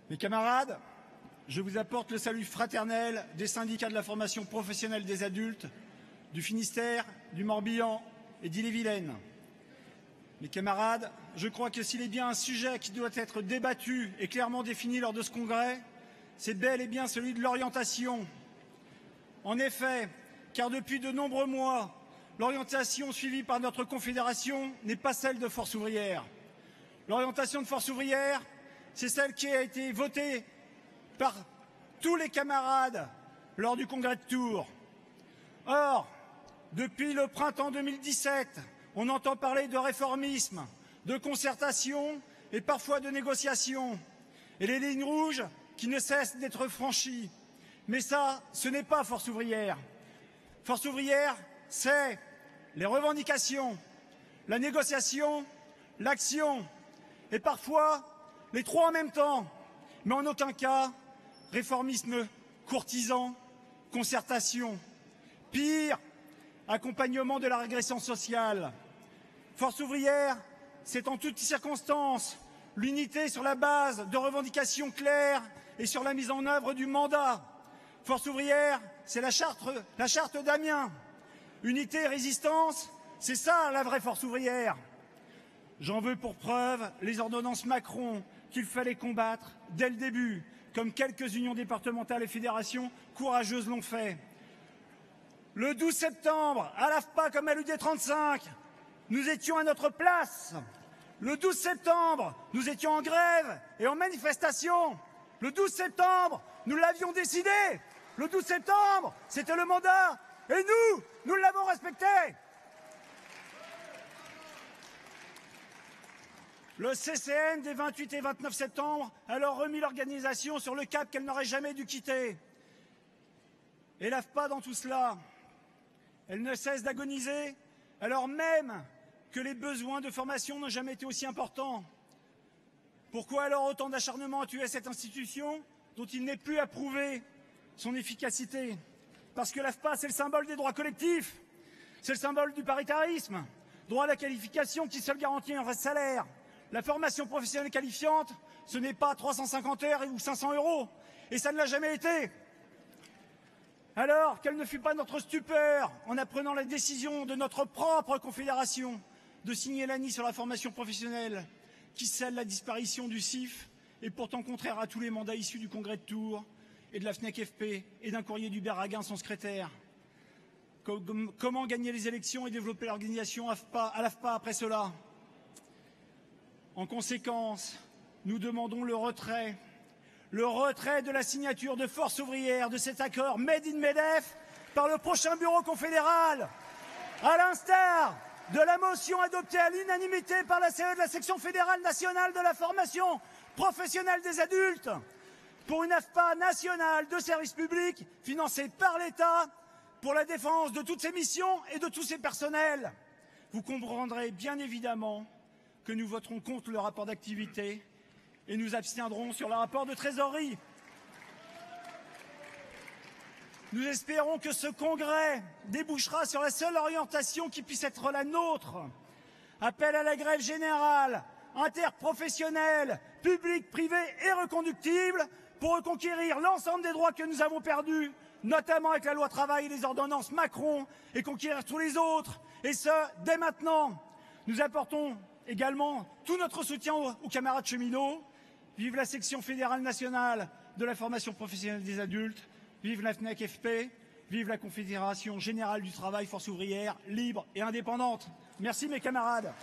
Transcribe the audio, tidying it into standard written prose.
Mes camarades, je vous apporte le salut fraternel des syndicats de la formation professionnelle des adultes du Finistère, du Morbihan et d'Ille-et-Vilaine. Mes camarades, je crois que s'il est bien un sujet qui doit être débattu et clairement défini lors de ce congrès, c'est bel et bien celui de l'orientation. En effet, car depuis de nombreux mois, l'orientation suivie par notre confédération n'est pas celle de Force ouvrière. L'orientation de Force ouvrière, c'est celle qui a été votée par tous les camarades lors du congrès de Tours. Or, depuis le printemps 2017, on entend parler de réformisme, de concertation et parfois de négociation. Et les lignes rouges qui ne cessent d'être franchies. Mais ça, ce n'est pas Force ouvrière. Force ouvrière, c'est les revendications, la négociation, l'action, et parfois les trois en même temps, mais en aucun cas réformisme courtisan, concertation. Pire, accompagnement de la régression sociale. Force ouvrière, c'est en toutes circonstances l'unité sur la base de revendications claires et sur la mise en œuvre du mandat. Force ouvrière, c'est la charte d'Amiens. Unité et résistance, c'est ça la vraie force ouvrière. J'en veux pour preuve les ordonnances Macron qu'il fallait combattre dès le début, comme quelques unions départementales et fédérations courageuses l'ont fait. Le 12 septembre, à l'AFPA comme à l'UD35, nous étions à notre place. Le 12 septembre, nous étions en grève et en manifestation. Le 12 septembre, nous l'avions décidé. Le 12 septembre, c'était le mandat. Et nous l'avons respecté. Le CCN des 28 et 29 septembre a alors remis l'organisation sur le cap qu'elle n'aurait jamais dû quitter. Et l'AFPA dans tout cela, elle ne cesse d'agoniser, alors même que les besoins de formation n'ont jamais été aussi importants. Pourquoi alors autant d'acharnement à tuer cette institution dont il n'est plus à prouver son efficacité? Parce que l'AFPA, c'est le symbole des droits collectifs, c'est le symbole du paritarisme, droit à la qualification qui seul garantit un vrai salaire. La formation professionnelle qualifiante, ce n'est pas 350 heures ou 500 €, et ça ne l'a jamais été. Alors, quelle ne fut pas notre stupeur en apprenant la décision de notre propre confédération de signer l'ANI sur la formation professionnelle, qui scelle la disparition du CIF, et pourtant contraire à tous les mandats issus du congrès de Tours et de la FNEC-FP et d'un courrier d'Hubert Raguin, son secrétaire. Comment gagner les élections et développer l'organisation à l'AFPA après cela? En conséquence, nous demandons le retrait de la signature de Force ouvrière de cet accord Made in MEDEF par le prochain bureau confédéral, à l'instar de la motion adoptée à l'unanimité par la CE de la section fédérale nationale de la formation professionnelle des adultes pour une AFPA nationale de service public financée par l'État pour la défense de toutes ses missions et de tous ses personnels. Vous comprendrez bien évidemment que nous voterons contre le rapport d'activité et nous abstiendrons sur le rapport de trésorerie. Nous espérons que ce congrès débouchera sur la seule orientation qui puisse être la nôtre. Appel à la grève générale, interprofessionnelle, publique, privée et reconductible pour reconquérir l'ensemble des droits que nous avons perdus, notamment avec la loi travail et les ordonnances Macron, et conquérir tous les autres, et ce, dès maintenant. Nous apportons également tout notre soutien aux camarades cheminots. Vive la section fédérale nationale de la formation professionnelle des adultes, vive la FNEC-FP, vive la Confédération générale du travail Force ouvrière, libre et indépendante. Merci mes camarades.